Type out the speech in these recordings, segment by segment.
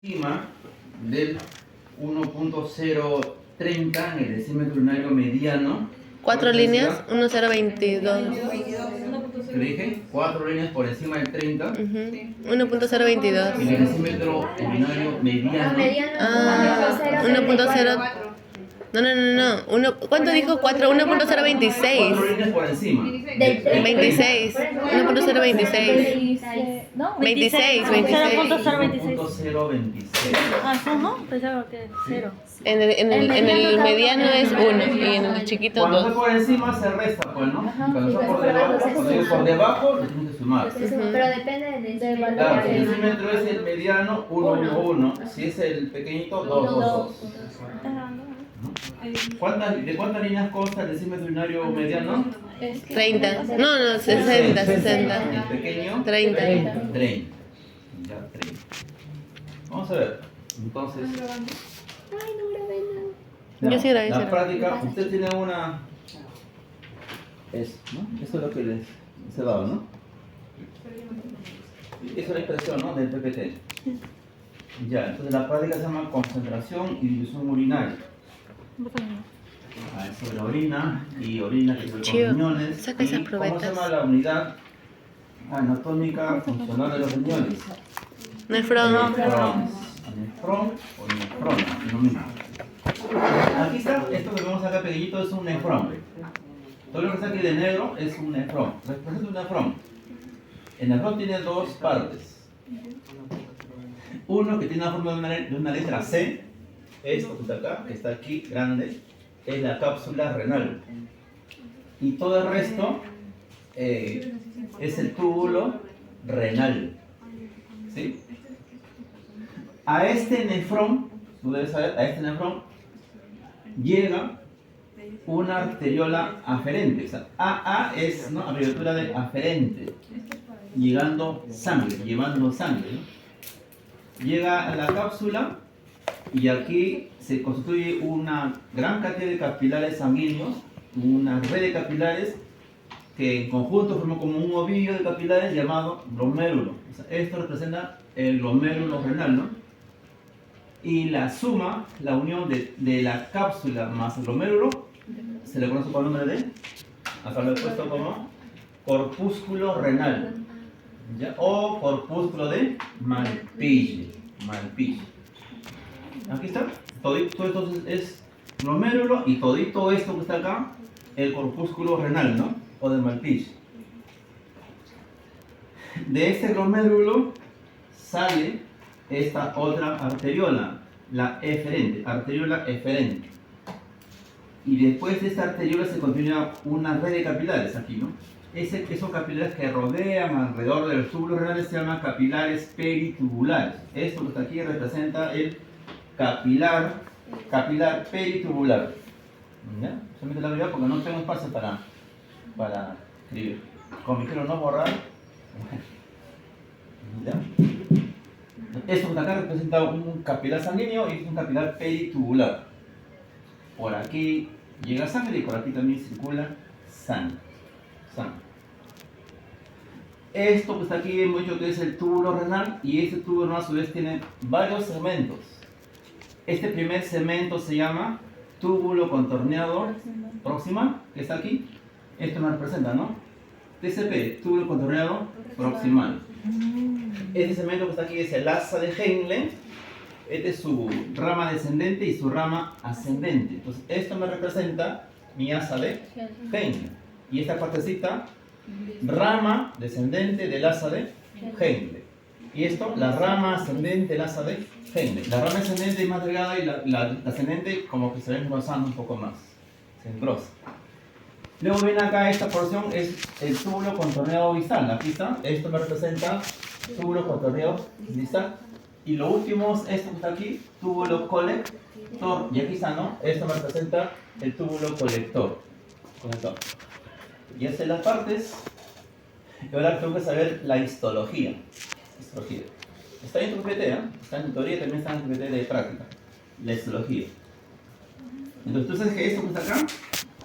encima del 1.030 en el decímetro lunario mediano. Cuatro líneas, 1022. ¿Qué dije? 4 líneas por encima del 30. 1.022. En el decímetro lunario mediano. Ah, 1.0. No. ¿Cuánto dijo? 4, 1.026. 4 líneas por encima. 26. 1.026. No, 26. 0.026. Ah, ¿no? Pensaba que 0. En el mediano es 1 y en el chiquito Cuando está 2. por encima se resta, pues, ¿no? Cuando está por debajo, cuando es por debajo, lo tienes que sumar. Pero depende del valor. Claro, si el decímetro es el mediano, 1. Si es el pequeñito, 2. ¿De cuántas líneas consta el decímetro lunario mediano? 30. No, 60. El pequeño, 30. 30. Ya, 30. Vamos a ver. Entonces, Yo sí grabé, la sí. práctica, usted tiene una... ¿no? Eso es lo que les he dado, ¿no? Esa es la expresión, ¿no? Del PPT. Ya, entonces la práctica se llama concentración y dilución urinaria. Sobre la orina y orina que se con Chido. riñones. Saca esas ¿Cómo se probetas. llama la unidad anatómica funcional de los riñones? Nefrón. Nefrón o nefrona, lo mismo. Aquí está, esto que vemos acá pequeñito es un nefrón. Todo lo que está aquí de negro es un nefrón. Representa un nefrón. El nefrón tiene dos partes. Uno que tiene la forma de una letra C, esto que está acá, que está aquí grande, es la cápsula renal. Y todo el resto es el túbulo renal. ¿Sí? A este nefrón, tú debes saber, a este nefrón llega una arteriola aferente. O sea, AA es, ¿no?, abreviatura de aferente, llevando sangre, ¿no? Llega a la cápsula y aquí se constituye una gran cantidad de capilares sanguíneos, una red de capilares que en conjunto forman como un ovillo de capilares llamado glomérulo. O sea, esto representa el glomérulo renal, ¿no? Y la suma, la unión de la cápsula más el glomérulo, se le conoce con el nombre de, acá lo he puesto como corpúsculo renal, ¿ya? O corpúsculo de Malpighi. Aquí está, todito esto es glomérulo y todito esto que está acá, el corpúsculo renal, ¿no? O de Malpighi. De este glomérulo sale esta otra arteriola, la eferente, arteriola eferente. Y después de esta arteriola se continúa una red de capilares aquí, ¿no? Esos capilares que rodean alrededor de los túbulos renales se llaman capilares peritubulares. Esto que está aquí representa el capilar peritubular. ¿Ya? Solamente la voy a ver porque no tengo espacio para escribir. Como quiero no borrar. ¿Ya? Esto que está acá representa un capilar sanguíneo y un capilar peritubular. Por aquí llega sangre y por aquí también circula sangre. Esto que está aquí hemos dicho que es el túbulo renal y este túbulo renal a su vez tiene varios segmentos. Este primer segmento se llama túbulo contorneado proximal, que está aquí. Esto me representa, ¿no? TCP, túbulo contorneado proximal. Este segmento que está aquí es el asa de Henle. Este es su rama descendente y su rama ascendente. Entonces, esto me representa mi asa de Henle. Y esta partecita, rama descendente del asa de Henle. Y esto, la rama ascendente del asa de Henle. La rama ascendente es más delgada y la ascendente como que se va engrosando un poco más. Se engrosa. Luego viene acá esta porción, es el túbulo contorneado distal. Aquí está, esto me representa túbulo contorneado distal. Y lo último es esto que está aquí, túbulo colector. Y aquí está, ¿no? Esto me representa el túbulo colector. Y esas son las partes. Y ahora tengo que saber la histología. Está en tu PPT, ¿eh? Está en tu teoría y también está en tu PPT de práctica. La histología. Entonces tú sabes que esto que está acá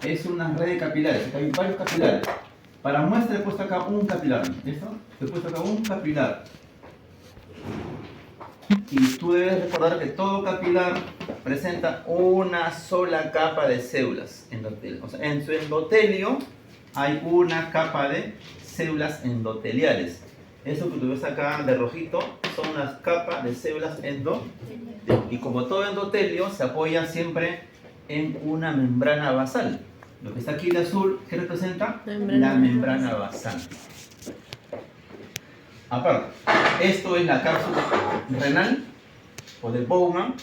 es una red de capilares. Acá hay varios capilares. Para muestra he puesto acá un capilar. ¿Listo? He puesto acá un capilar. Y tú debes recordar que todo capilar presenta una sola capa de células endoteliales. O sea, en su endotelio hay una capa de células endoteliales. Eso que tú ves acá de rojito son las capas de células endoteliales. Y como todo endotelio se apoya siempre en una membrana basal. Lo que está aquí de azul, ¿qué representa? La membrana basal. Aparte, esto es la cápsula renal o de Bowman,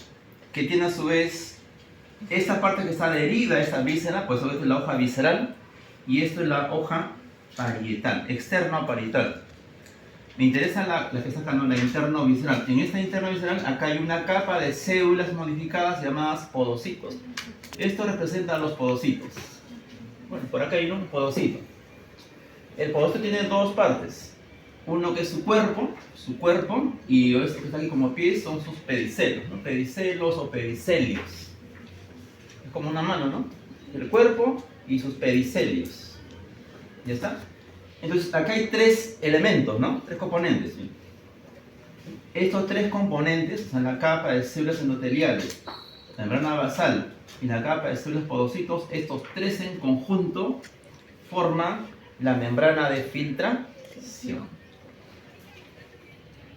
que tiene a su vez esta parte que está adherida a esta víscera, pues eso es la hoja visceral, y esto es la hoja parietal, externo parietal. Me interesa la que está acá, ¿no? La interno visceral. En esta interno visceral, acá hay una capa de células modificadas llamadas podocitos. Esto representa a los podocitos. Bueno, por acá hay un podocito. El podocito tiene dos partes. Uno que es su cuerpo, y esto que está aquí como pies son sus pedicelios, ¿no? Pedicelos o pedicelios. Es como una mano, ¿no? El cuerpo y sus pedicelios. ¿Ya está? Entonces, acá hay tres elementos, ¿no? Tres componentes. ¿Sí? Estos tres componentes, o sea, la capa de células endoteliales, la membrana basal y la capa de células podocitos, estos tres en conjunto forman la membrana de filtración.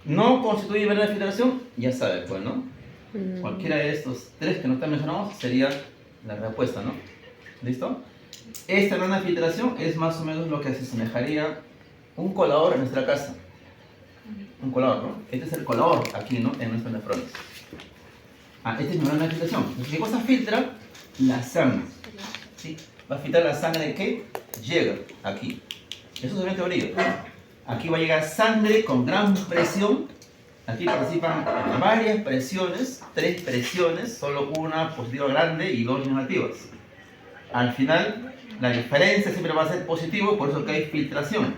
No constituye membrana de filtración, ya sabes, pues, ¿no? Cualquiera de estos tres que no están mencionados sería la respuesta, ¿no? ¿Listo? Esta membrana de filtración es más o menos lo que se asemejaría un colador en nuestra casa. Un colador, ¿no? Este es el colador aquí, ¿no? En nuestros nefrones. Esta es membrana de filtración. ¿Qué cosa filtra? La sangre. ¿Sí? Va a filtrar la sangre que llega aquí. Eso se ve en teoría. Aquí va a llegar sangre con gran presión. Aquí participan varias presiones, tres presiones, solo una positiva grande y dos negativas. Al final, la diferencia siempre va a ser positivo, por eso que hay filtración.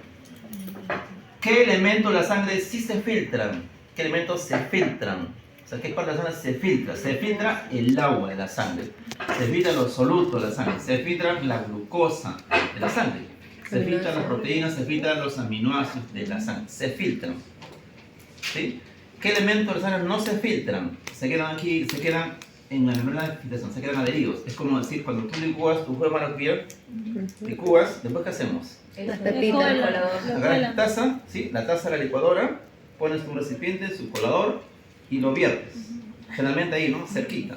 ¿Qué elementos de la sangre sí se filtran? ¿Qué elementos se filtran? O sea, ¿qué parte de la sangre se filtra? Se filtra el agua de la sangre, se filtra los solutos de la sangre, se filtra la glucosa de la sangre. Se filtran las proteínas, se filtran los aminoácidos de la sangre, se filtran. ¿Sí? ¿Qué elementos de la sangre no se filtran? Se quedan aquí, se quedan en la membrana de filtración, se quedan adheridos. Es como decir, cuando tú licúas tu jugo de maracuyá, licúas, después ¿qué hacemos? Las pepitas. Agarras la taza, ¿sí? La taza de la licuadora, pones tu recipiente, su colador y lo viertes. Generalmente ahí, ¿no? Cerquita.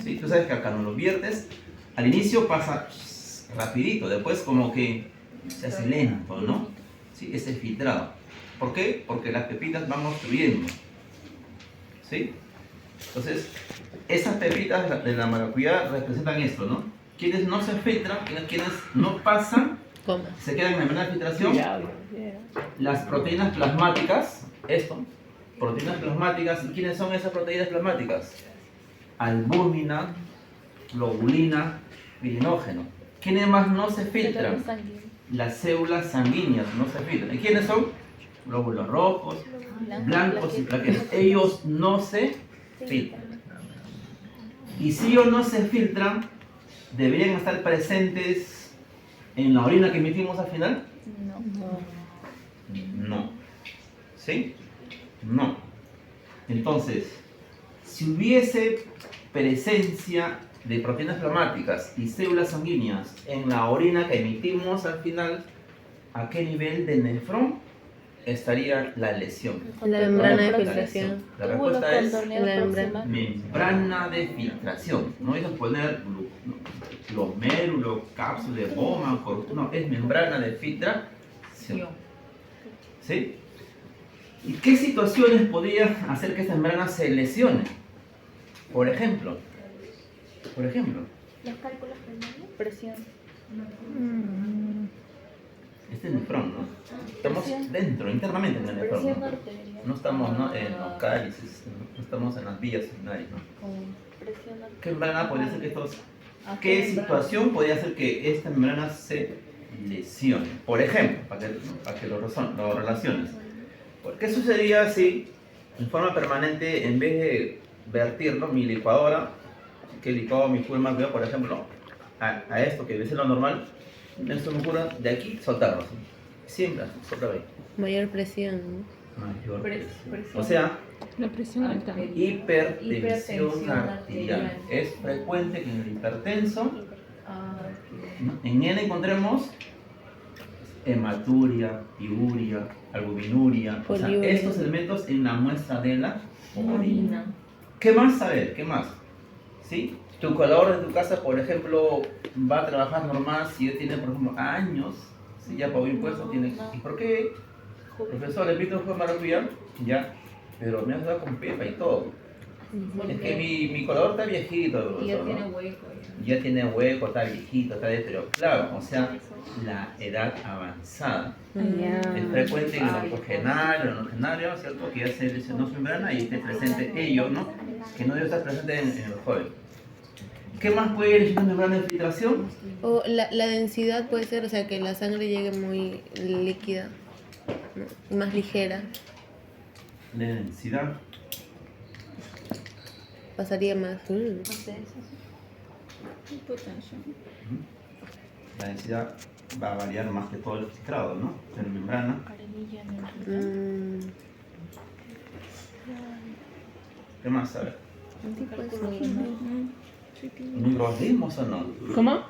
¿Sí? Tú sabes que acá no lo viertes, al inicio pasa rapidito, después como que se hace lento, ¿no? ¿Sí? Ese filtrado. ¿Por qué? Porque las pepitas van obstruyendo. ¿Sí? Entonces, esas pepitas de la maracuyá representan esto, ¿no? Quienes no se filtran, quienes no pasan, se quedan en la membrana de filtración. Las proteínas plasmáticas, proteínas plasmáticas, ¿y quiénes son esas proteínas plasmáticas? Albúmina, globulina, pirinógeno. ¿Quiénes más no se filtran? Las células sanguíneas no se filtran. ¿Y quiénes son? Glóbulos rojos, blancos y plaquetas. Ellos no se filtran. Y si ellos no se filtran, ¿deberían estar presentes en la orina que emitimos al final? No. ¿Sí? No. Entonces, si hubiese presencia de proteínas plasmáticas y células sanguíneas en la orina que emitimos al final, ¿a qué nivel de nefrón estaría la lesión? La membrana de filtración. La respuesta es La membrana de filtración. No hay que poner glomérulo, cápsula de Bowman, no, es membrana de filtración. ¿Sí? ¿Y qué situaciones podrían hacer que esta membrana se lesione? Por ejemplo, Los cálculos pulmonares. Presión. este es el nefrón, ¿no? Estamos dentro, internamente en el nefrón, Presión ¿no? arterial. No estamos en los cálices, no estamos en las vías urinarias, ¿no? Presión arterial. ¿Qué membrana podría ser que qué situación podría hacer que esta membrana se lesione? Por ejemplo, para que lo relaciones. ¿Qué sucedería si en forma permanente, en vez de vertirlo, mi licuadora, que he licuado mi jugo de maracuyá, por ejemplo, a esto que debe ser lo normal, esto me ocurre de aquí soltarlo, ¿sí? Siempre soltarlo ahí. Mayor presión, ¿no? Mayor presión. Presión. O sea, La presión alta. Hipertensión arterial. Es frecuente que en el hipertenso, ¿no? En él encontremos hematuria, piuria, albuminuria, o sea, Poliuria. estos elementos en la muestra de la orina. ¿Qué más saber? ¿Qué más? ¿Sí? Tu colaborador de tu casa, por ejemplo, va a trabajar normal si él tiene, por ejemplo, años, si ya pagó impuestos, tiene... ¿Y por qué? Profesor, el pito fue maracuyá, ya, pero me has dado con pepa y todo. Es que mi colaborador está viejito, Y ya profesor, tiene ¿no? hueco. Ya tiene hueco, está viejito, está de... Pero claro, o sea, la edad avanzada. Es frecuente en el octogenario, ¿cierto? Que ya se lesionó su membrana y esté presente ello, ¿no? Que no debe estar presente en el joven. ¿Qué más puede lesionar membrana de filtración? O la densidad puede ser, o sea, que la sangre llegue muy líquida, ¿no? Y más ligera. La densidad. Pasaría más. La densidad va a variar más que todo el filtrado, ¿no? De la membrana. Mm, ¿Qué más? A ver. ¿Microorganismos o no? ¿Cómo?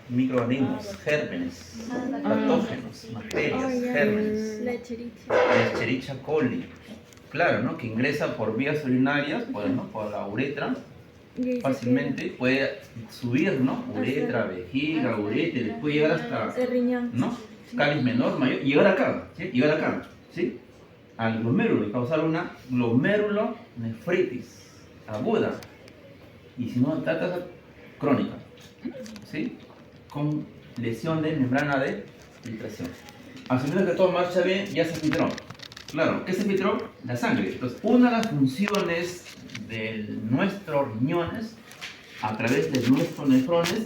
Microorganismos, gérmenes, patógenos, bacterias, gérmenes. Escherichia coli. Claro, ¿no? Que ingresa por vías urinarias, pues, ¿no? Por la uretra, fácilmente puede subir, ¿no? Uretra, vejiga, uréter, puede llegar hasta, El riñón. ¿no? Cáliz menor, mayor, y llegar acá, ¿sí? Llegar acá, ¿sí? Al glomérulo y causar una glomerulonefritis aguda. Y si no, trata crónica, ¿sí? Con lesión de membrana de filtración. Asumiendo que todo marcha bien, ya se filtró. Claro, ¿qué se filtró? La sangre. Entonces, una de las funciones de nuestros riñones, a través de nuestros nefrones,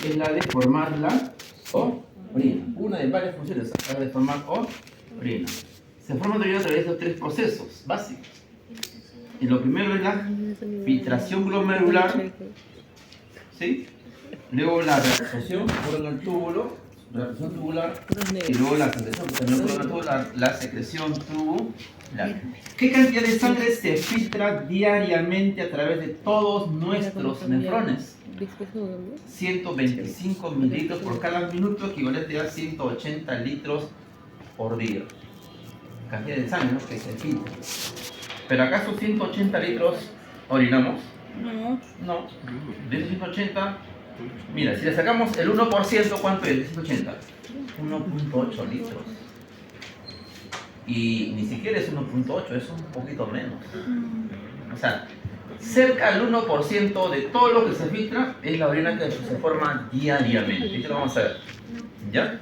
es la de formar la orina. Una de varias funciones, la de formar orina. Se forma también a través de 3 procesos básicos. Y lo primero es la filtración glomerular, ¿sí? Luego la reabsorción por el túbulo, reabsorción tubular, y luego la secreción, porque también por el túbulo, la secreción tubular. ¿Qué cantidad de sangre se filtra diariamente a través de todos nuestros nefrones? 125 mililitros por cada minuto, equivalente a 180 litros por día. Cantidad de sangre, ¿no? Que se filtra. ¿Pero acaso 180 litros orinamos? No. No. De esos 180, mira, si le sacamos el 1%, ¿cuánto es de 180? 1.8 litros. Y ni siquiera es 1.8, es un poquito menos. O sea, cerca del 1% de todo lo que se filtra es la orina que se forma diariamente. Y esto lo vamos a ver. ¿Ya?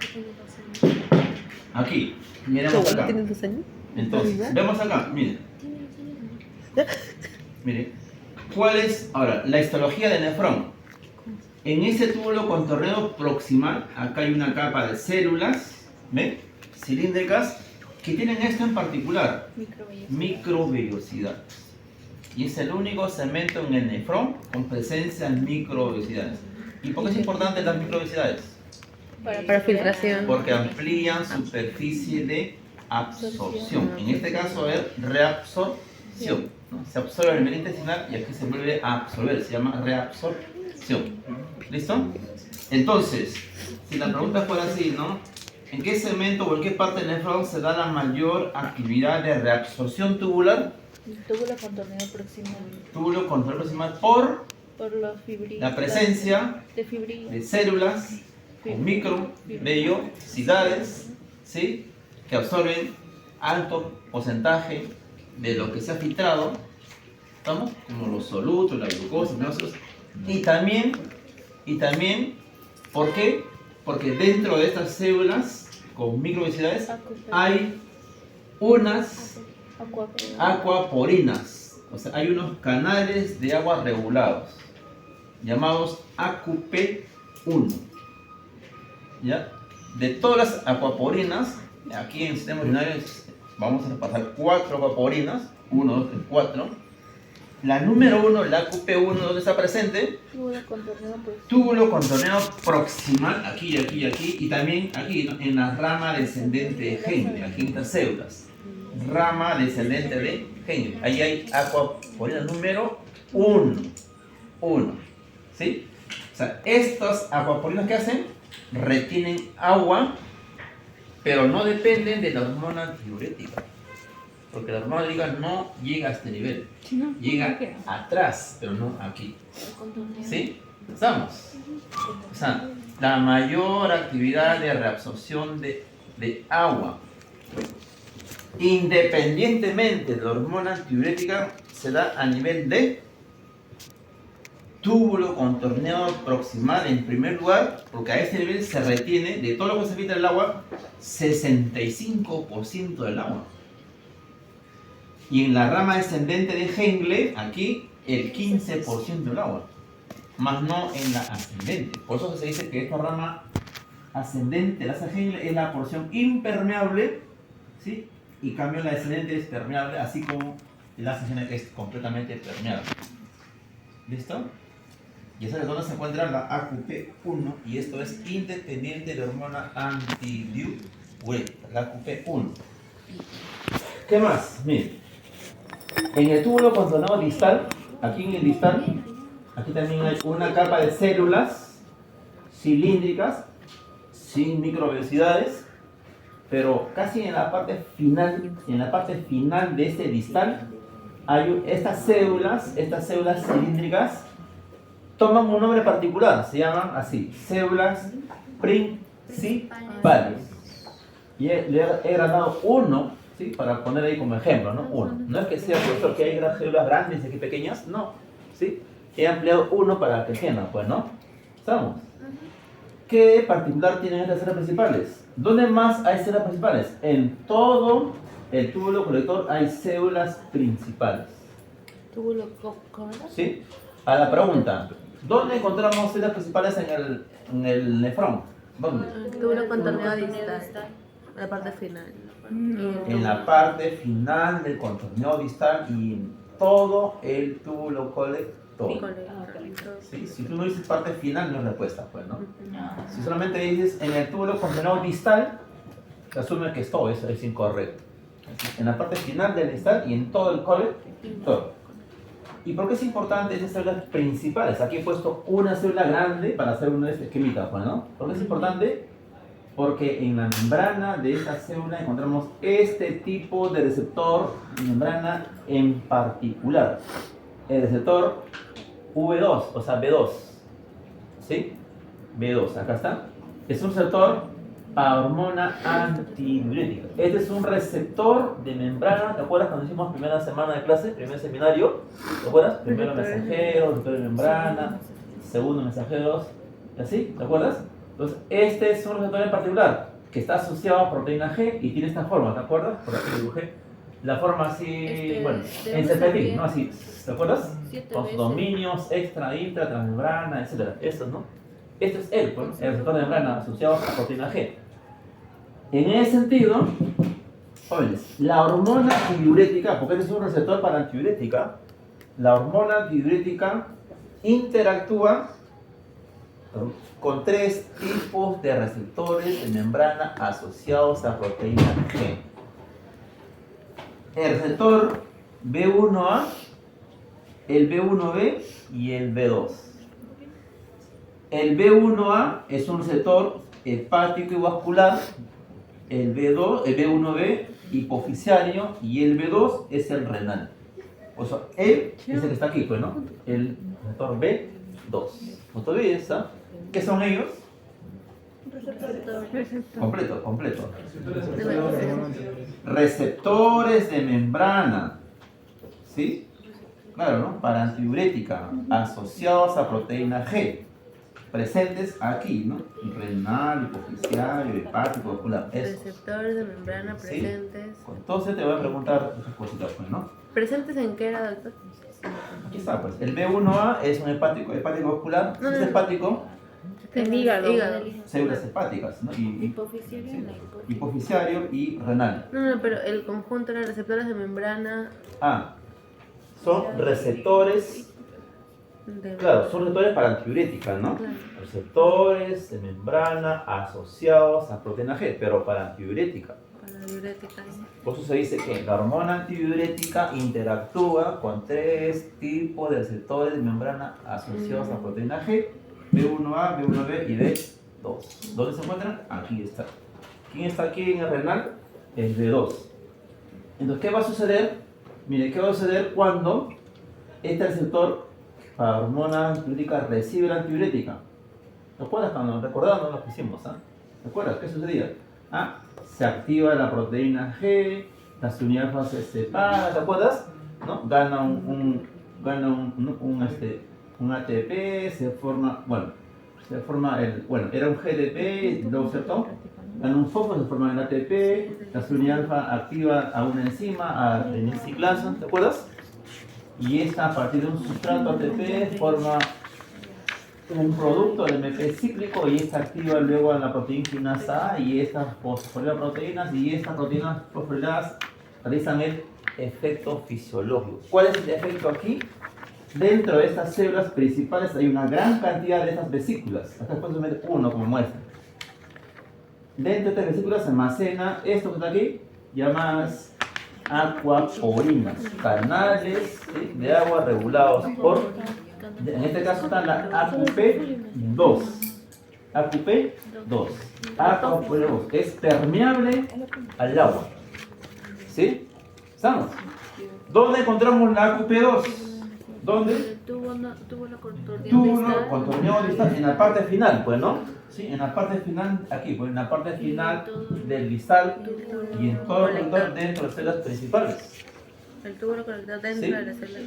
Aquí, miremos acá. ¿Tiene 2 años? Entonces, vemos acá, miren. Miren, ¿cuál es ahora la histología de nefrón? En ese túbulo contorneo proximal, acá hay una capa de células, ¿ven? Cilíndricas, que tienen esto en particular, microvellosidades. Y es el único segmento en el nefrón con presencia en microvellosidades. ¿Y por qué es importante las microvellosidades? Para filtración. Porque amplían superficie de absorción. En este caso es reabsorción, ¿no? Se absorbe el nivel intestinal y aquí se vuelve a absorber, se llama reabsorción. ¿Listo? Entonces, si la pregunta fuera así, ¿no? ¿En qué segmento o en qué parte del nefrón se da la mayor actividad de reabsorción tubular? Túbulo contorneo proximal. Túbulo contorneo proximal por Por los fibrilas. la presencia de fibrilas. de células con microvellosidades, ¿sí? Que absorben alto porcentaje de lo que se ha filtrado, ¿estamos? Como los solutos, la glucosa, y también, ¿por qué? Porque dentro de estas células con microvellosidades hay unas aquaporinas, o sea, hay unos canales de agua regulados, llamados AQP1, ¿ya? De todas las aquaporinas, aquí en el sistema urinario vamos a repasar 4 aquaporinas, 1, 2, 3, 4. La número 1, la AQP1, ¿dónde está presente? Túbulo contorneo proximal, aquí, aquí, aquí, y también aquí, ¿no? En la rama descendente de Henle, aquí en estas células. rama descendente de Henle. Ahí hay aquaporina número 1. ¿Sí? O sea, estos aquaporinos que hacen retienen agua, pero no dependen de la hormona antidiurética. Porque la hormona antidiurética no llega a este nivel. Llega atrás, pero no aquí. ¿Sí? ¿Estamos? O sea, la mayor actividad de reabsorción de agua, independientemente de la hormona antidiurética, se da a nivel de túbulo contorneado proximal en primer lugar, porque a ese nivel se retiene de todo lo que se filtra del agua, 65% del agua. Y en la rama descendente de Henle, aquí, el 15% del agua, más no en la ascendente. Por eso se dice que esta rama ascendente, la Henle, es la porción impermeable, ¿sí? Y en cambio la descendente es permeable, así como la ascendente es completamente permeable. ¿Listo? Y esa es donde se encuentra la AQP1, y esto es independiente de la hormona antidiurética, la AQP1. ¿Qué más? Miren, en el túbulo contornado distal, aquí en el distal, aquí también hay una capa de células cilíndricas, sin microvellosidades, pero casi en la parte final de este distal, hay estas células cilíndricas, toman un nombre particular, se llaman así, células principales. Y le he granado uno, ¿sí? Para poner ahí como ejemplo, ¿no? Uno. No es que sea, profesor, que hay células grandes y aquí pequeñas, no. ¿Sí? He ampliado uno para que entiendan, pues, ¿no? ¿Estamos? ¿Qué particular tienen estas células principales? ¿Dónde más hay células principales? En todo el túbulo colector hay células principales. ¿Túbulo cómo? ¿Sí? A la pregunta, ¿dónde encontramos células principales en el nefrón? ¿Dónde? El túbulo contorneado distal, la parte final. En la parte final del contorneado distal y en todo el túbulo colector. ¿Sí? Si tú no dices parte final, no es respuesta, pues, ¿no? Si solamente dices en el túbulo contorneado distal, se asume que esto es incorrecto. En la parte final del distal y en todo el colector. ¿Y por qué es importante esas células principales? Aquí he puesto una célula grande para hacer una esquemita, pues, ¿no? ¿Por qué es importante? Porque en la membrana de esta célula encontramos este tipo de receptor de membrana en particular. El receptor V2, o sea, B2. ¿Sí? B2, acá está. Es un receptor a hormona antidiurética. Este es un receptor de membrana. ¿Te acuerdas cuando hicimos primera semana de clase, primer seminario? ¿Te acuerdas? Primero mensajeros, receptor de membrana, segundo mensajeros, y así, ¿te acuerdas? Entonces, este es un receptor en particular que está asociado a proteína G y tiene esta forma, ¿te acuerdas? Por aquí dibujé. La forma así, bueno, en serpentín, ¿no? Así, ¿te acuerdas? Con sus dominios, extra, intra, transmembrana, etc. Estos, ¿no? Este es él, pues, el receptor de membrana asociado a proteína G. En ese sentido, jóvenes, la hormona antidiurética, porque este es un receptor para antidiurética, la hormona antidiurética interactúa con tres tipos de receptores de membrana asociados a proteína G. El receptor B1A, el B1B y el B2. El B1A es un receptor hepático y vascular, el B1B hipofisiario y el B2 es el renal. O sea, él es el que está aquí, pues, ¿no? El receptor B2. No te olvides, ¿ah? ¿Qué son ellos? Completo. Receptores de membrana. ¿Sí? Claro, ¿no? Para antidiurética, asociados a proteína G. Presentes aquí, ¿no? Renal, hipofisiario, hepático, vascular. Eso. Receptores de membrana presentes. ¿Sí? Entonces te voy a preguntar esas cositas, pues, ¿no? ¿Presentes en qué era, doctor? Aquí está, pues. El B1A es un hepático vascular. No, es hepático. El hígado. Células hepáticas, ¿no? Hipofisiario y la Hipofisiario y renal. No, pero el conjunto era receptores de membrana. Son receptores. Claro, son receptores para antidiurética, ¿no? Claro. Receptores de membrana asociados a proteína G, pero para antidiurética. Para diurética. Por eso se dice que la hormona antidiurética interactúa con 3 tipos de receptores de membrana asociados a proteína G, B1A, B1B y B2. ¿Dónde se encuentran? Aquí está. ¿Quién está aquí en el renal? El B2. Entonces, ¿qué va a suceder? Mire, ¿qué va a suceder cuando este receptor para hormona antidiurética recibe la antidiurética? ¿Recuerdas cuando recordamos lo que hicimos? ¿Recuerdas qué sucedía? Se activa la proteína G, la unidad alfa se separa, ¿te acuerdas? ¿No? Gana un ATP, se forma era un GDP, luego ¿cierto? Gana un fosfo, se forma el ATP, la unidad alfa activa a una enzima, a N-ciclasa, ¿te acuerdas? Y esta a partir de un sustrato ATP forma un producto de MP cíclico y esta activa luego a la proteína quinasa A y estas fosforilan proteínas y estas proteínas fosforiladas realizan el efecto fisiológico. ¿Cuál es el efecto aquí? Dentro de estas células principales hay una gran cantidad de estas vesículas. Acá puedo meter uno como muestra. Dentro de estas vesículas se almacena esto que está aquí, llamadas aquaporinas, canales, ¿sí?, de agua regulados por, en este caso está la AQP2. AQP2. AQP2 es permeable al agua. ¿Sí? ¿Estamos? ¿Dónde encontramos la AQP2? ¿Dónde? Tuvo la contorneado distal en la parte final, pues, ¿no? Sí, en la parte final, aquí, pues, en la parte final del distal y en todo el contorno dentro de las células principales. El túbulo conectado dentro ¿Sí? de la célula.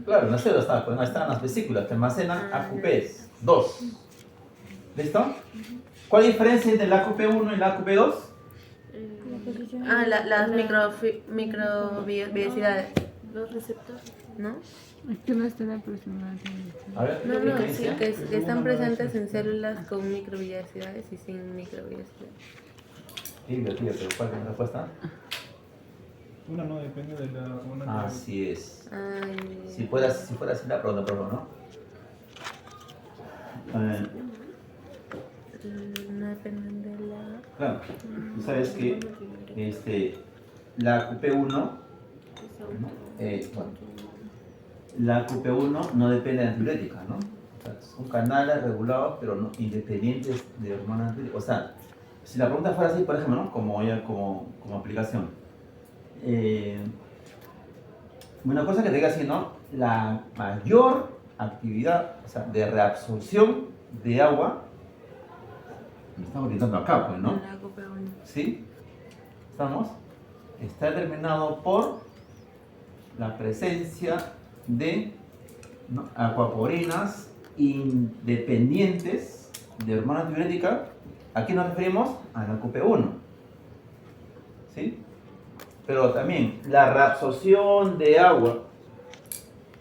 Claro, en la célula está, pues, ahí están las vesículas que almacenan AQP2. ¿Listo? ¿Cuál es la diferencia entre la AQP1 y la AQP2? Las microvellosidades. Los receptores, ¿no? Es que no están aproximados. A ver, No, ¿qué no, sí, diferencia? que están presentes en células con microvellosidades y sin microvellosidades. Tío, pero ¿cuál es la respuesta? Una no depende de la hormona. Así es. Ay, Si fuera así la pregunta, pero no. no dependen de la... Claro, tú sabes que la QP1, la QP1 no depende de antibiótica, ¿no? O sea, son canales regulados, pero no independientes de hormonas antibióticas. O sea, si la pregunta fuera así, por ejemplo, ¿no? como aplicación. Una cosa que te diga así, ¿no? La mayor actividad, o sea, de reabsorción de agua, me estamos gritando acá, pues, ¿no? La COP1. ¿Sí? ¿Estamos? Está determinado por la presencia de, ¿no?, aquaporinas independientes de hormona antibiótica. ¿A qué nos referimos? A la COP1. ¿Sí? Pero también la reabsorción de agua,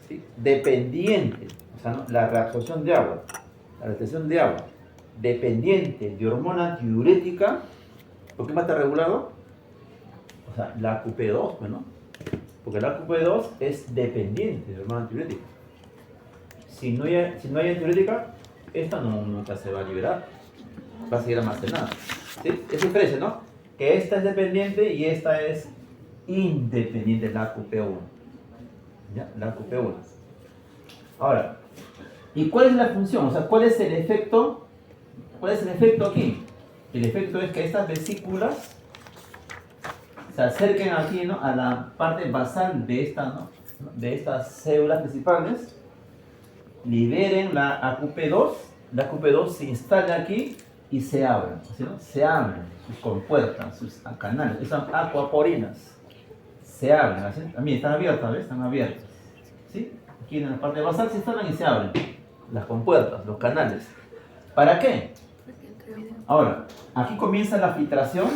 ¿sí?, dependiente, o sea, ¿no?, la reabsorción de agua, la retención de agua dependiente de hormona antidiurética, ¿por qué más está regulado? O sea, la QP2, pues, ¿no? Porque la QP2 es dependiente de hormona antidiurética. Si no hay antidiurética, esta nunca se va a liberar, va a seguir almacenada. ¿Sí? Es diferencia, ¿no? Que esta es dependiente y esta es independiente, la QP1. ¿Ya? La QP1. Ahora, ¿y cuál es la función? O sea, ¿cuál es el efecto? ¿Cuál es el efecto aquí? El efecto es que estas vesículas se acerquen aquí, ¿no?, a la parte basal de de estas células principales, liberen la la QP2 se instala aquí y se abren, ¿sí, no? Se abren sus compuertas, sus canales, esas aquaporinas se abren, ¿sí? También están abiertas, ¿ves? Están abiertas, ¿sí? Aquí en la parte basal se instalan y se abren las compuertas, los canales. ¿Para qué? Ahora, aquí comienza la filtración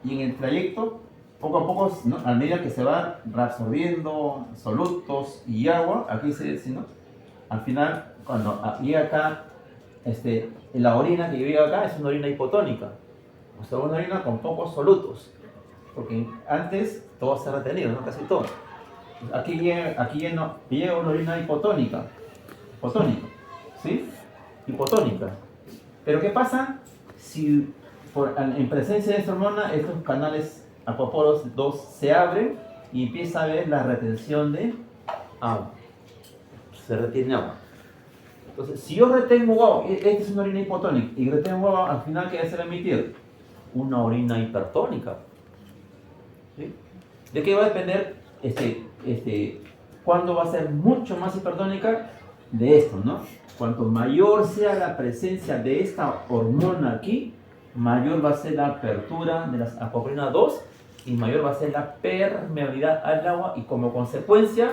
y en el trayecto, poco a poco, ¿no?, a medida que se va reabsorbiendo solutos y agua, aquí ¿no?, al final, cuando llega acá, la orina que llega acá es una orina hipotónica, o sea, una orina con pocos solutos, porque antes todo se ha retenido, ¿no?, casi todo. Aquí llega una orina hipotónica, ¿sí? Hipotónica. Pero ¿qué pasa si En presencia de esta hormona, estos canales acuoporos 2 se abren y empieza a haber la retención de agua. Se retiene agua. Entonces, si yo retengo agua, esta es una orina hipotónica, y retengo agua, al final, ¿qué se va a emitir? Una orina hipertónica. ¿Sí? ¿De qué va a depender cuándo va a ser mucho más hipertónica? De esto, ¿no? Cuanto mayor sea la presencia de esta hormona aquí, mayor va a ser la apertura de las apocrina 2 y mayor va a ser la permeabilidad al agua, y como consecuencia,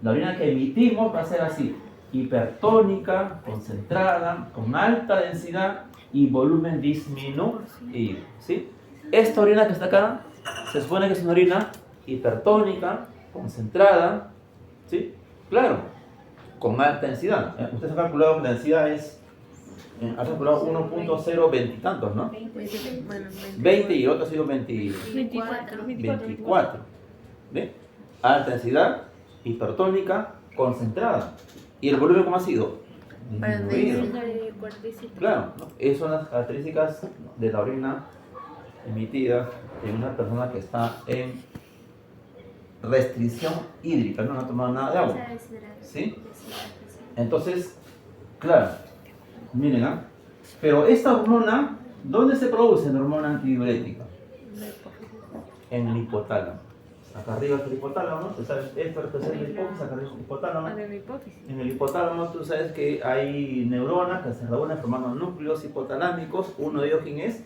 la orina que emitimos va a ser así: hipertónica, concentrada, con alta densidad y volumen disminuido. ¿Sí? Esta orina que está acá se supone que es una orina hipertónica, concentrada, ¿sí? Claro, con alta densidad. Ustedes han calculado que la densidad es, ha calculado 1.020 y tantos, ¿no? 20 y el otro ha sido 24. ¿Ve? Alta densidad, hipertónica, concentrada. ¿Y el volumen cómo ha sido? Disminuido. Claro, ¿no? Esas son las características de la orina emitida en una persona que está en restricción hídrica, no ha tomado nada de agua. ¿Sí? Entonces, claro, miren, ¿ah? Pero esta hormona, ¿dónde se produce la hormona antidiurética? En el hipotálamo. Acá arriba está el hipotálamo, ¿no? Esto representa la hipófisis, acá arriba es el hipotálamo. En el hipotálamo tú sabes que hay neuronas que se reúnen formando núcleos hipotalámicos. Uno de ellos, ¿quién es?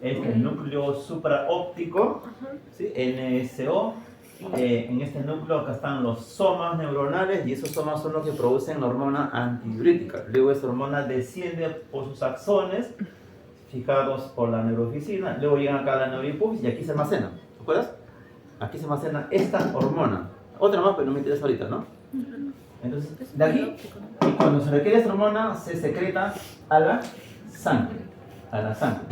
Es el núcleo supraóptico, ¿sí? NSO. En este núcleo acá están los somas neuronales, y esos somas son los que producen la hormona antidiurética. Luego esta hormona desciende por sus axones, fijados por la neurofisina. Luego llegan acá a la neurohipófisis y aquí se almacena. ¿Te acuerdas? Aquí se almacena esta hormona. Otra más, pero no me interesa ahorita, ¿no? Entonces, de aquí, y cuando se requiere esta hormona, se secreta a la sangre. A la sangre.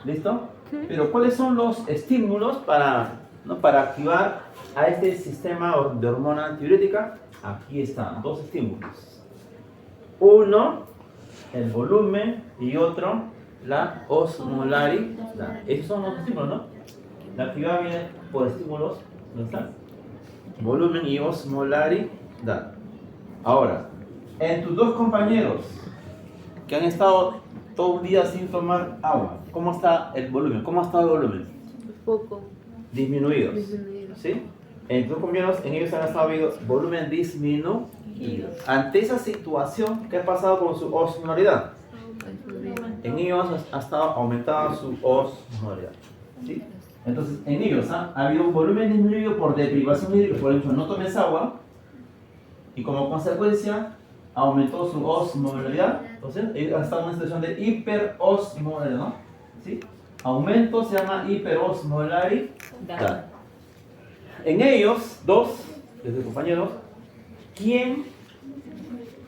¿Listo? Pero ¿cuáles son los estímulos para activar a este sistema de hormona antidiurética? Aquí están dos estímulos. Uno, el volumen, y otro, la osmolaridad. Esos son los estímulos, ¿no? La actividad viene por estímulos, ¿dónde están? Volumen y osmolaridad. Ahora, en tus dos compañeros que han estado todo un día sin tomar agua, ¿cómo está el volumen? ¿Cómo ha estado el volumen? Poco. Disminuidos. ¿Sí? En tus compañeros, en ellos han estado viendo volumen disminuido. Ante esa situación, ¿qué ha pasado con su osmolaridad? En ellos ha estado aumentada su osmolaridad. ¿Sí? Entonces, en ellos ha habido un volumen disminuido por deprivación hídrica. Por ejemplo, no tomes agua y como consecuencia aumentó su osmolaridad. Entonces, ellos han estado en una situación de hiperosmolaridad, ¿no? ¿Sí? Aumento se llama hiperosmolaridad. En ellos, dos de sus compañeros, ¿quién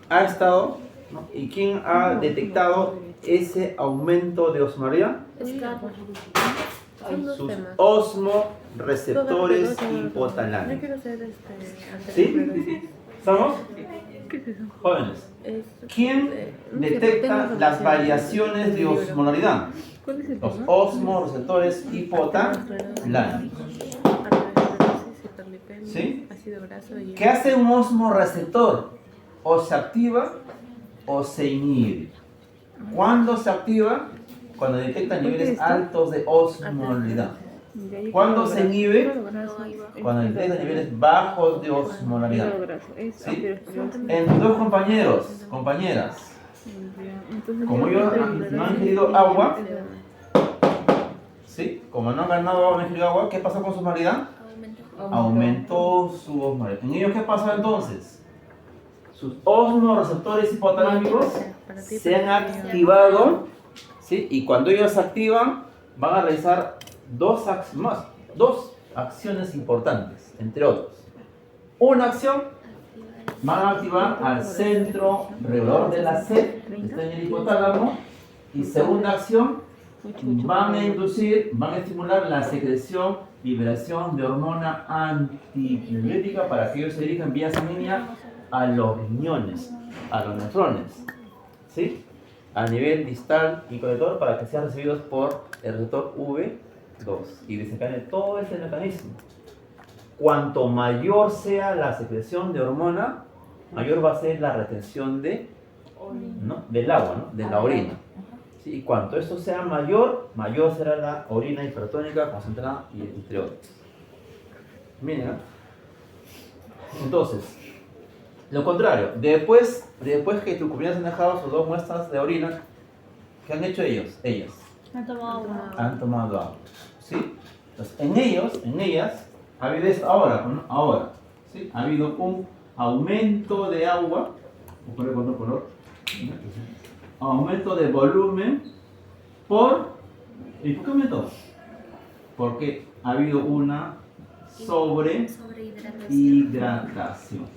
ha estado, ¿no? y quién ha detectado ese aumento de osmolaridad? Sus osmoreceptores hipotalámicos. ¿Sí? ¿Estamos? Jóvenes. ¿Quién detecta las variaciones de osmolaridad? Los osmoreceptores hipotalámicos. ¿Sí? ¿Qué hace un osmoreceptor? O se activa o se inhibe. ¿Cuándo se activa? Cuando detecta niveles altos de osmolaridad. ¿Cuándo se inhibe? Cuando detecta niveles bajos de osmolaridad. ¿Sí? En dos compañeras, como ellos no han ingerido agua, ¿sí? Como no han ganado agua, no han ingerido agua, ¿qué pasó con su osmolaridad? Aumentó su osmolaridad. ¿En ellos qué pasó entonces? Sus osmoreceptores hipotalámicos se han activado, ¿sí? Y cuando ellos se activan, van a realizar dos acciones importantes, entre otros. Una acción, van a activar al centro regulador de la sed, que está en el hipotálamo. Y segunda acción, van a estimular la secreción, liberación de hormona antidiurética para que ellos se dirijan vía sanguínea a los riñones, a los nefrones. ¿Sí? a nivel distal y conector para que sean recibidos por el receptor V2 y desencadene todo este mecanismo. Cuanto mayor sea la secreción de hormona, mayor va a ser la retención del agua, ¿no? De la orina. ¿Sí? Y cuanto esto sea mayor, mayor será la orina hipertónica concentrada y entre otros. Miren, ¿eh? Entonces, lo contrario, después que tus compañeros han dejado sus 2 muestras de orina, ¿qué han hecho ellos? Ellas Han tomado agua. han tomado agua. ¿Sí? Entonces, en ellas, ha habido esto ahora, ¿no? Ahora, ¿sí? Ha habido un aumento de agua, voy a poner con otro color, aumento de volumen ¿y por qué aumentó? Porque ha habido una sobrehidratación.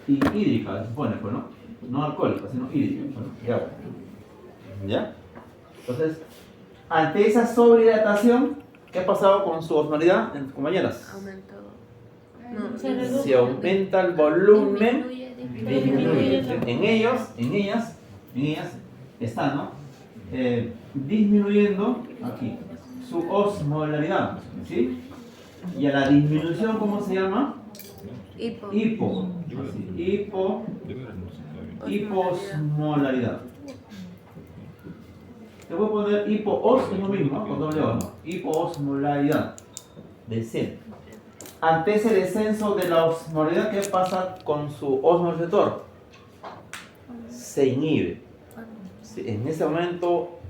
Y hídrica, se supone, pues, ¿no? No alcohólica, sino hídrica, bueno, y agua. ¿Ya? Entonces, ante esa sobrehidratación, ¿qué ha pasado con su osmolaridad, compañeras? Aumentó. Se reduce. Si aumenta el volumen, disminuye. Disminuye. En ellas está, ¿no? Disminuyendo aquí su osmolaridad, ¿sí? Y a la disminución, ¿cómo se llama? Hipo. Hiposmolaridad. Te voy a poner hipoos, es lo mismo, ¿no? Con doble O, ¿no? Hipoosmolaridad del seno. Ante ese descenso de la osmolaridad, ¿qué pasa con su osmoreceptor? Se inhibe. Sí, en ese momento,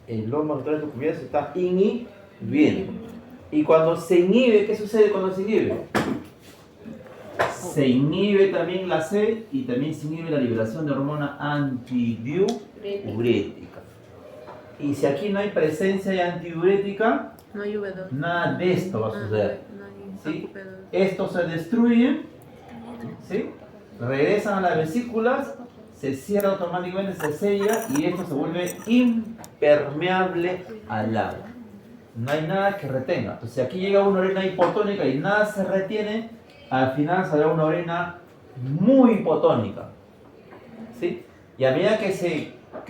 el osmoreceptor de tu comida se está inhibiendo. Y cuando se inhibe, ¿qué sucede cuando se inhibe? Se inhibe también la sed y también se inhibe la liberación de hormona antidiurética. Y si aquí no hay presencia de antidiurética, No hay V2. nada de esto va a suceder. No hay ¿Sí? AQP2. Estos se destruyen, ¿sí? Regresan a las vesículas, se cierra automáticamente, se sella y esto se vuelve impermeable al agua. No hay nada que retenga. Entonces, si aquí llega una orina hipotónica y nada se retiene, al final saldrá una orina muy hipotónica. ¿Sí? Y a medida que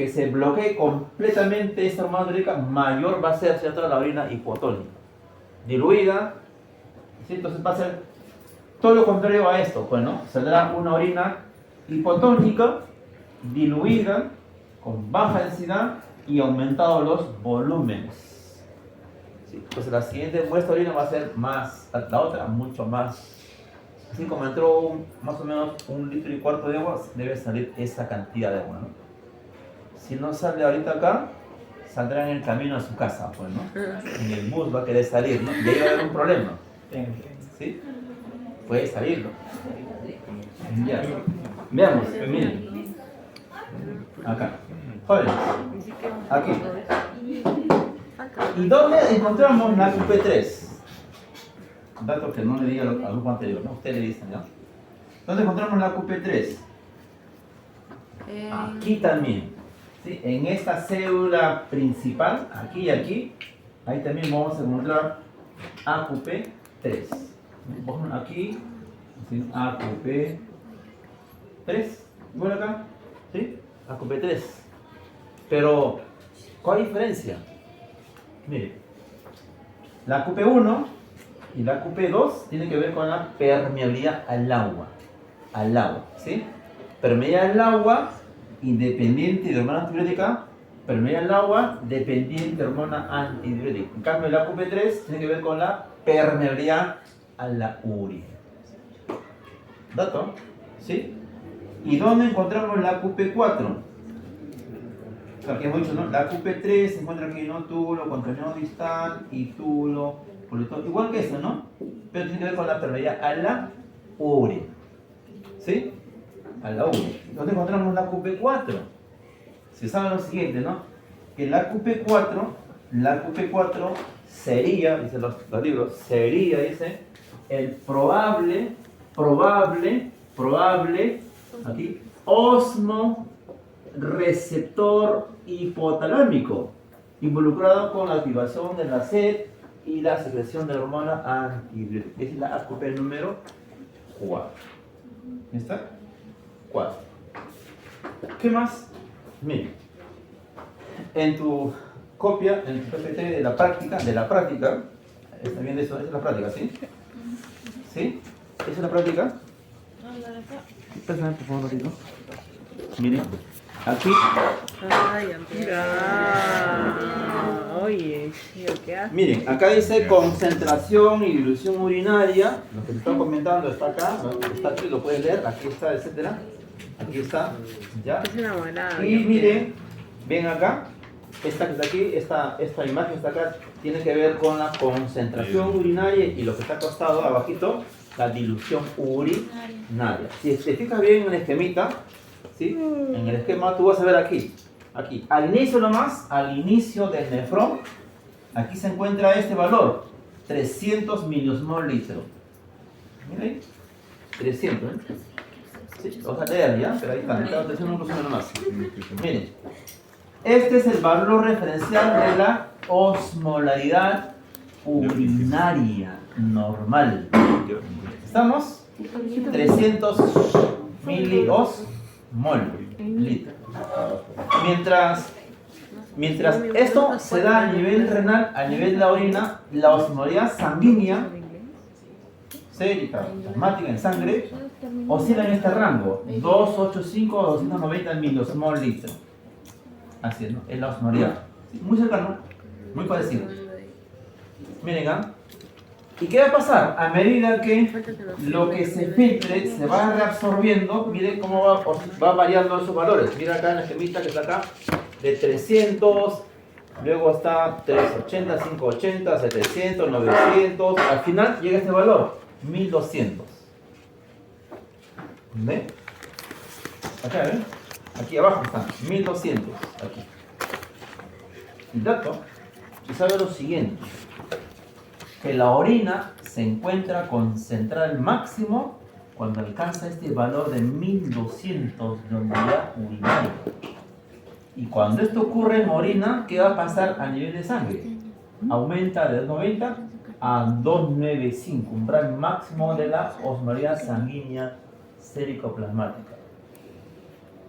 se bloquee completamente esta hormona hidráulica, mayor va a ser, ¿cierto?, la orina hipotónica. Diluida, ¿sí? Entonces va a ser todo lo contrario a esto, pues, ¿no? Saldrá una orina hipotónica, diluida, con baja densidad y aumentados los volúmenes. ¿Sí? Pues la siguiente muestra de orina va a ser más, la otra mucho más. Así como entró más o menos 1,4 litros de agua, debe salir esa cantidad de agua, ¿no? Si no sale ahorita acá, saldrá en el camino a su casa, pues, ¿no? En el bus va a querer salir, ¿no? Y ahí va a haber un problema. ¿Sí? Puede salirlo. Ya. Veamos, miren. Acá. Jóvenes. Aquí. ¿Y dónde encontramos la QP3? Dato que no le diga al grupo anterior, ¿no? Ustedes le dicen, ¿no? ¿Dónde encontramos la QP3? Aquí también. ¿Sí? En esta célula principal, aquí y aquí, ahí también vamos a encontrar AQP3. Bueno, aquí, AQP3. Bueno, acá, ¿sí? AQP3. Pero, ¿cuál diferencia? Mire, la QP1 y la QP2 tienen que ver con la permeabilidad al agua. ¿Sí? Permeabilidad al agua independiente de hormona antidiurética, permeabilidad al agua dependiente de hormona antidiurética. En cambio, la QP3 tiene que ver con la permeabilidad a la urina. ¿Dato? ¿Sí? ¿Y dónde encontramos la QP4? Aquí hay mucho, ¿no? La QP3 se encuentra aquí, ¿no? Túbulo, contenedor distal y túbulo, politor. Igual que eso, ¿no? Pero tiene que ver con la permeabilidad a la urina. ¿Sí? A la urina. ¿Dónde encontramos la QP4? Se sabe lo siguiente, ¿no? Que la QP4 sería, dicen los libros, sería, dice, el probable, aquí, osmoreceptor hipotalámico, involucrado con la activación de la sed y la secreción de la hormona antidiurética. Es la AQP número 4. ¿Ya está? 4. ¿Qué más? Miren, en tu copia, en tu PPT de la práctica, está bien eso, esa es la práctica, ¿sí? ¿Sí? ¿Esa es la práctica? Pásame, por favor, un ratito. Miren, aquí, Ay, oye, ¿qué haces? miren, acá dice concentración y dilución urinaria. Lo que te estaba comentando está acá, ¿no? Está aquí, lo puedes leer, aquí está, etcétera. Aquí está, ¿ya? Es enamorada. Y miren, ven acá, esta que está aquí, esta imagen está acá, tiene que ver con la concentración urinaria y lo que está acostado abajito, la dilución urinaria. Si te fijas bien en el esquemita, ¿sí? En el esquema tú vas a ver aquí, al inicio nomás, al inicio del nefrón, aquí se encuentra este valor, 300 miliosmol litro. Miren, 300, ¿eh? Sí, vamos a leer ya, pero ahí está, estaba haciendo un resumen nomás. Miren, este es el valor referencial de la osmolaridad urinaria normal. ¿Estamos? 300 miliosmol litro. Mientras esto se da a nivel renal, a nivel de la orina, la osmolaridad sanguínea sérica, plasmática en sangre, oscila en este rango, 285 a 290 miliosmol litro. Así es, ¿no? Es la osmolaridad. Muy cercano, muy parecido. Miren, ¿ah? ¿Y qué va a pasar? A medida que lo que se filtre se va reabsorbiendo, miren cómo va variando esos valores. Mira acá en la gemita que está acá, de 300, luego está 380, 580, 700, 900, al final llega este valor, 1200. ¿Ven? Acá, ¿ven? Aquí abajo está, 1200. Aquí. El dato, y sabe lo siguiente, que la orina se encuentra concentrada al máximo cuando alcanza este valor de 1200 de unidad urinaria. Y cuando esto ocurre en orina, ¿qué va a pasar a nivel de sangre? Aumenta de 290 a 295, umbral máximo de la osmolaridad sanguínea sérico-plasmática.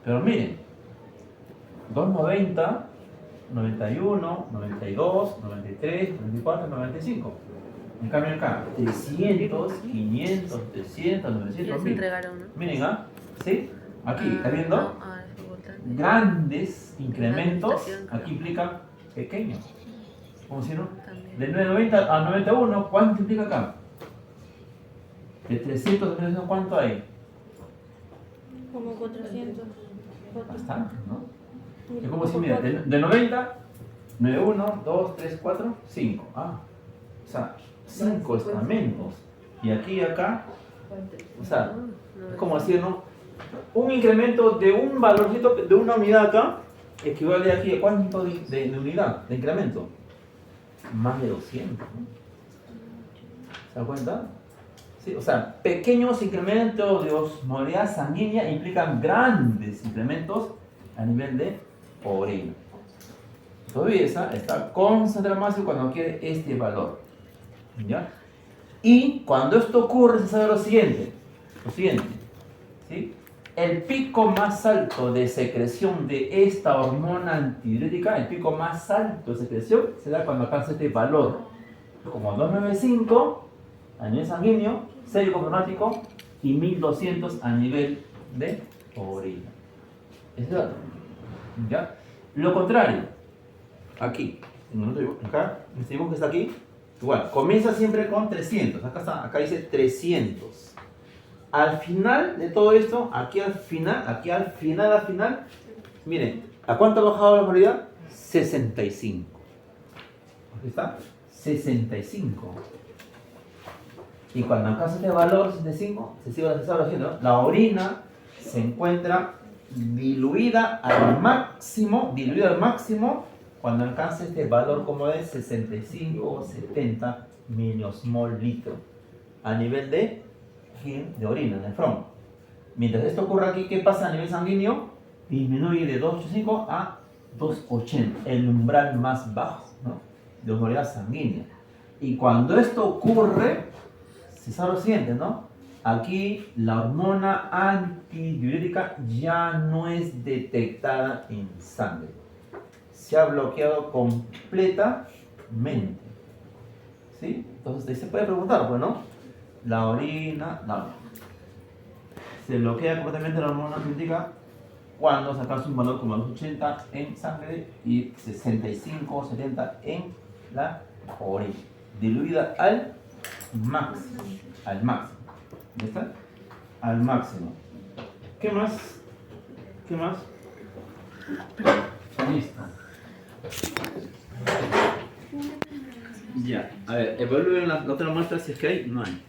Pero miren, 290, 91, 92, 93, 94, 95. En cambio acá, 300, 500, 300, 900, Ya se 1000. entregaron, ¿no? Miren, ¿ah? ¿Sí? Aquí, ¿está viendo? No, es importante. Grandes incrementos, aquí implican pequeños. ¿Cómo si no? También. De 990 a 91, ¿cuánto implica acá? De 300 a 300, ¿cuánto hay? Como 400. Bastante, ¿no? Es como si, mira, de 90, 91, 2, 3, 4, 5. Ah, o sea, 5 estamentos. Y aquí y acá, o sea, es como decir, ¿no? Un incremento de un valorcito, de una unidad acá, equivale aquí a cuánto de unidad, de incremento. Más de 200, ¿no? ¿Se dan cuenta? Sí, o sea, pequeños incrementos de osmolaridad sanguínea implican grandes incrementos a nivel de orina. Todavía está concentrada más cuando adquiere este valor. ¿Ya? Y cuando esto ocurre, se sabe lo siguiente. ¿Sí? El pico más alto de secreción de esta hormona antidiurética, el pico más alto de secreción, se da cuando alcanza este valor, como 295 a nivel sanguíneo, sérico-plasmático, y 1200 a nivel de orina. Ese es el dato. ¿Ya? Lo contrario, aquí, acá, decimos que está aquí, igual, comienza siempre con 300, acá dice 300. Al final de todo esto, aquí al final, miren, ¿a cuánto ha bajado la osmolaridad? 65. Aquí está, 65. Y cuando alcanza este valor 65, se sigue haciendo, ¿no? La orina se encuentra diluida al máximo cuando alcanza este valor como de 65 o 70 miliosmol litro a nivel de orina, nefrón. Mientras esto ocurre aquí, ¿qué pasa a nivel sanguíneo? Disminuye de 285 a 280, el umbral más bajo, ¿no?, de osmolaridad sanguínea. Y cuando esto ocurre, se sabe lo siguiente, ¿no? Aquí la hormona antidiurética ya no es detectada en sangre. Se ha bloqueado completamente. ¿Sí? Entonces se puede preguntar, pues, ¿no? La orina, no. Se bloquea completamente la hormona antidiurética cuando se alcanza un valor como los 80 en sangre y 65 o 70 en la orina. Diluida al máximo. Al máximo. ¿Ya está? Al máximo. ¿Qué más? ¿Qué más? Listo. Ya, a ver, evalúen la otra muestra si es que hay. No hay.